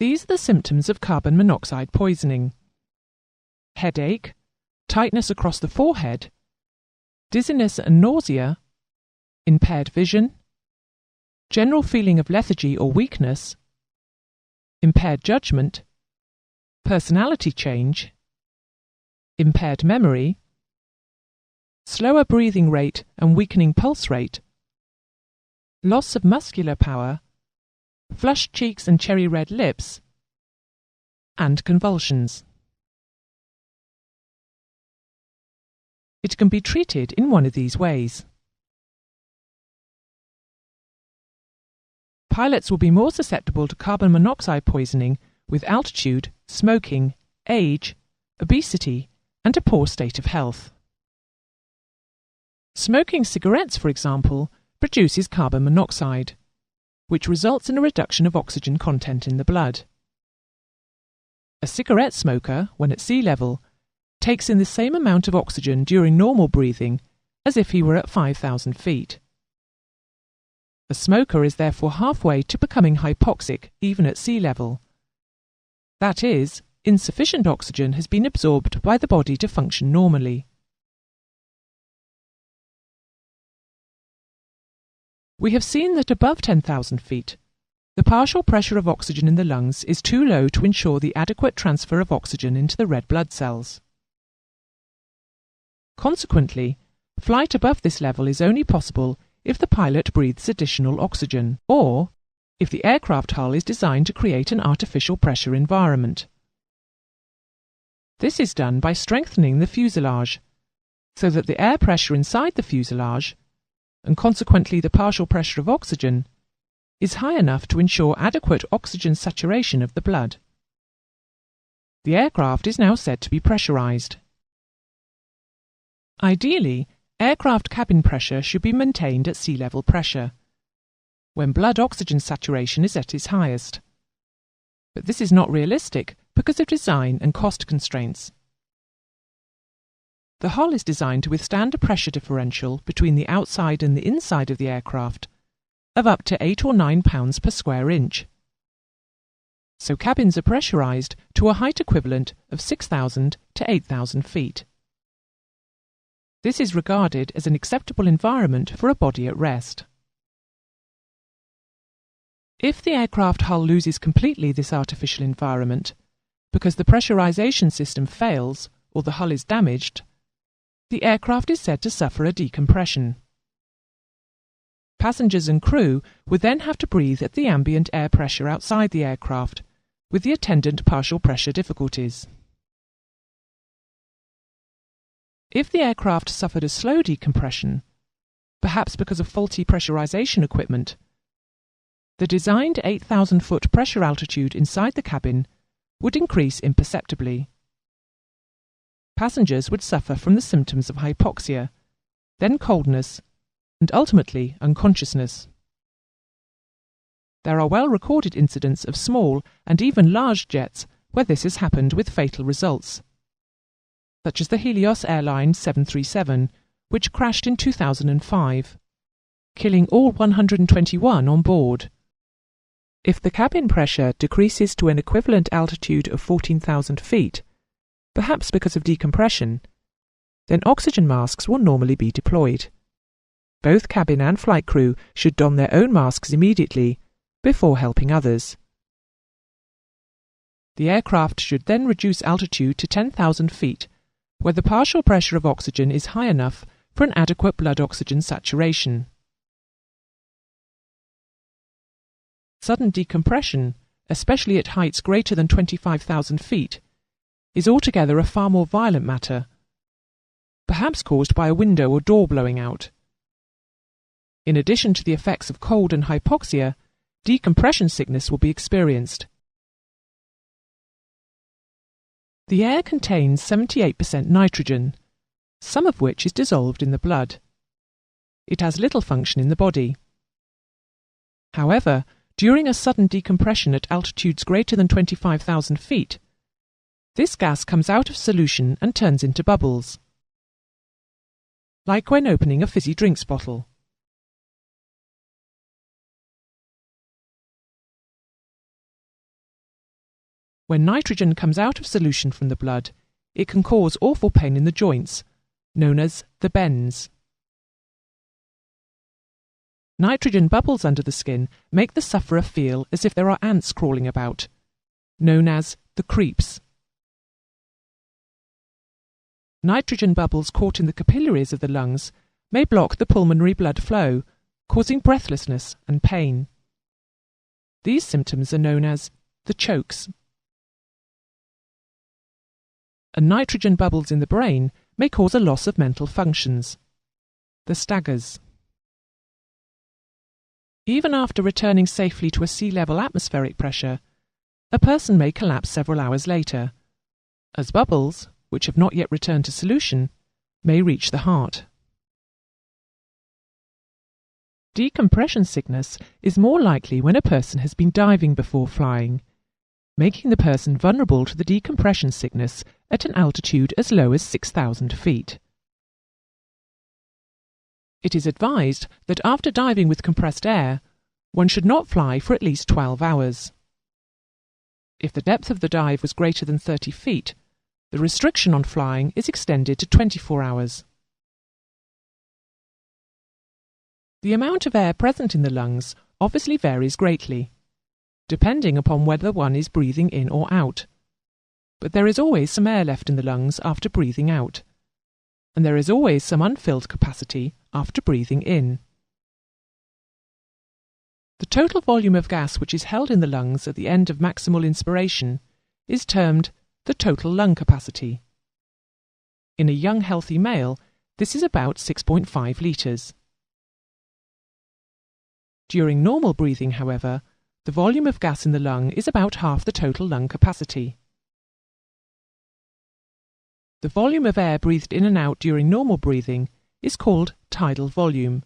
These are the symptoms of carbon monoxide poisoning: headache, tightness across the forehead, dizziness and nausea, impaired vision, general feeling of lethargy or weakness, impaired judgment, personality change, impaired memory, slower breathing rate and weakening pulse rate, loss of muscular power, flushed cheeks and cherry red lips, and convulsions. It can be treated in one of these ways. Pilots will be more susceptible to carbon monoxide poisoning with altitude, smoking, age, obesity, and a poor state of health. Smoking cigarettes, for example, produces carbon monoxide, which results in a reduction of oxygen content in the blood. A cigarette smoker, when at sea level, takes in the same amount of oxygen during normal breathing as if he were at 5,000 feet. A smoker is therefore halfway to becoming hypoxic even at sea level. That is, insufficient oxygen has been absorbed by the body to function normally. We have seen that above 10,000 feet, the partial pressure of oxygen in the lungs is too low to ensure the adequate transfer of oxygen into the red blood cells. Consequently, flight above this level is only possible if the pilot breathes additional oxygen, or if the aircraft hull is designed to create an artificial pressure environment. This is done by strengthening the fuselage, so that the air pressure inside the fuselage, and consequently the partial pressure of oxygen, is high enough to ensure adequate oxygen saturation of the blood. The aircraft is now said to be pressurized. Ideally, aircraft cabin pressure should be maintained at sea level pressure, when blood oxygen saturation is at its highest. But this is not realistic because of design and cost constraints. The hull is designed to withstand a pressure differential between the outside and the inside of the aircraft of up to 8 or 9 pounds per square inch. So cabins are pressurized to a height equivalent of 6,000 to 8,000 feet. This is regarded as an acceptable environment for a body at rest. If the aircraft hull loses completely this artificial environment, because the pressurization system fails or the hull is damaged, the aircraft is said to suffer a decompression. Passengers and crew would then have to breathe at the ambient air pressure outside the aircraft, with the attendant partial pressure difficulties. If the aircraft suffered a slow decompression, perhaps because of faulty pressurization equipment, the designed 8,000-foot pressure altitude inside the cabin would increase imperceptibly. Passengers would suffer from the symptoms of hypoxia, then coldness, and ultimately unconsciousness. There are well-recorded incidents of small and even large jets where this has happened with fatal results, such as the Helios Airlines 737, which crashed in 2005, killing all 121 on board. If the cabin pressure decreases to an equivalent altitude of 14,000 feet, perhaps because of decompression, then oxygen masks will normally be deployed. Both cabin and flight crew should don their own masks immediately before helping others. The aircraft should then reduce altitude to 10,000 feet, where the partial pressure of oxygen is high enough for an adequate blood oxygen saturation. Sudden decompression, especially at heights greater than 25,000 feet, is altogether a far more violent matter, perhaps caused by a window or door blowing out. In addition to the effects of cold and hypoxia, decompression sickness will be experienced. The air contains 78% nitrogen, some of which is dissolved in the blood. It has little function in the body. However, during a sudden decompression at altitudes greater than 25,000 feet, this gas comes out of solution and turns into bubbles, like when opening a fizzy drinks bottle. When nitrogen comes out of solution from the blood, it can cause awful pain in the joints, known as the bends. Nitrogen bubbles under the skin make the sufferer feel as if there are ants crawling about, known as the creeps. Nitrogen bubbles caught in the capillaries of the lungs may block the pulmonary blood flow, causing breathlessness and pain. These symptoms are known as the chokes. And nitrogen bubbles in the brain may cause a loss of mental functions, the staggers. Even after returning safely to a sea-level atmospheric pressure, a person may collapse several hours later, as bubbles, which have not yet returned to solution, may reach the heart. Decompression sickness is more likely when a person has been diving before flying, making the person vulnerable to the decompression sickness at an altitude as low as 6,000 feet. It is advised that after diving with compressed air, one should not fly for at least 12 hours. If the depth of the dive was greater than 30 feet, the restriction on flying is extended to 24 hours. The amount of air present in the lungs obviously varies greatly, depending upon whether one is breathing in or out. But there is always some air left in the lungs after breathing out, and there is always some unfilled capacity after breathing in. The total volume of gas which is held in the lungs at the end of maximal inspiration is termed the total lung capacity. In a young healthy male, this is about 6.5 litres. During normal breathing, however, the volume of gas in the lung is about half the total lung capacity. The volume of air breathed in and out during normal breathing is called tidal volume,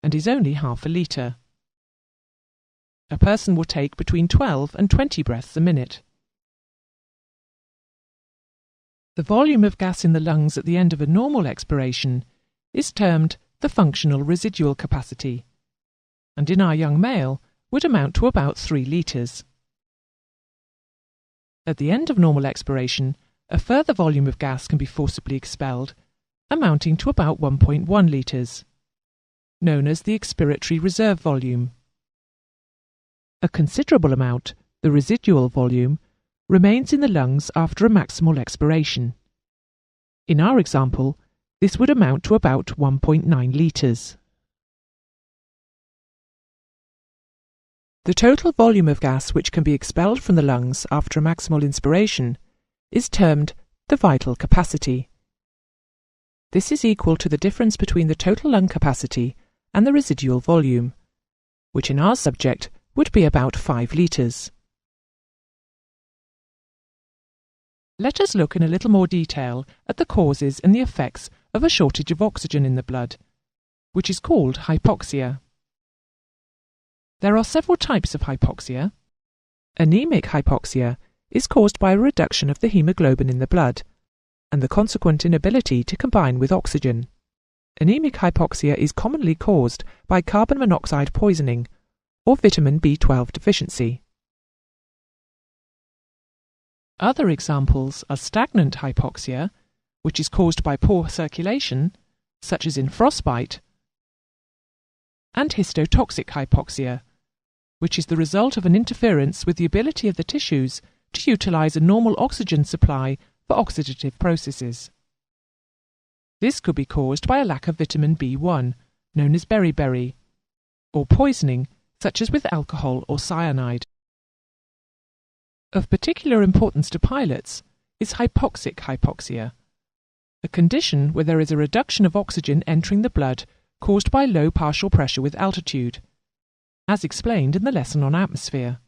and is only half a litre. A person will take between 12 and 20 breaths a minute. The volume of gas in the lungs at the end of a normal expiration is termed the functional residual capacity, and in our young male would amount to about 3 litres. At the end of normal expiration, a further volume of gas can be forcibly expelled, amounting to about 1.1 litres, known as the expiratory reserve volume. A considerable amount, the residual volume, remains in the lungs after a maximal expiration. In our example, this would amount to about 1.9 litres. The total volume of gas which can be expelled from the lungs after a maximal inspiration is termed the vital capacity. This is equal to the difference between the total lung capacity and the residual volume, which in our subject would be about 5 litres. Let us look in a little more detail at the causes and the effects of a shortage of oxygen in the blood, which is called hypoxia. There are several types of hypoxia. Anemic hypoxia is caused by a reduction of the hemoglobin in the blood and the consequent inability to combine with oxygen. Anemic hypoxia is commonly caused by carbon monoxide poisoning or vitamin B12 deficiency. Other examples are stagnant hypoxia, which is caused by poor circulation, such as in frostbite, and histotoxic hypoxia, which is the result of an interference with the ability of the tissues to utilize a normal oxygen supply for oxidative processes. This could be caused by a lack of vitamin B1, known as beriberi, or poisoning, such as with alcohol or cyanide. Of particular importance to pilots is hypoxic hypoxia, a condition where there is a reduction of oxygen entering the blood caused by low partial pressure with altitude, as explained in the lesson on atmosphere.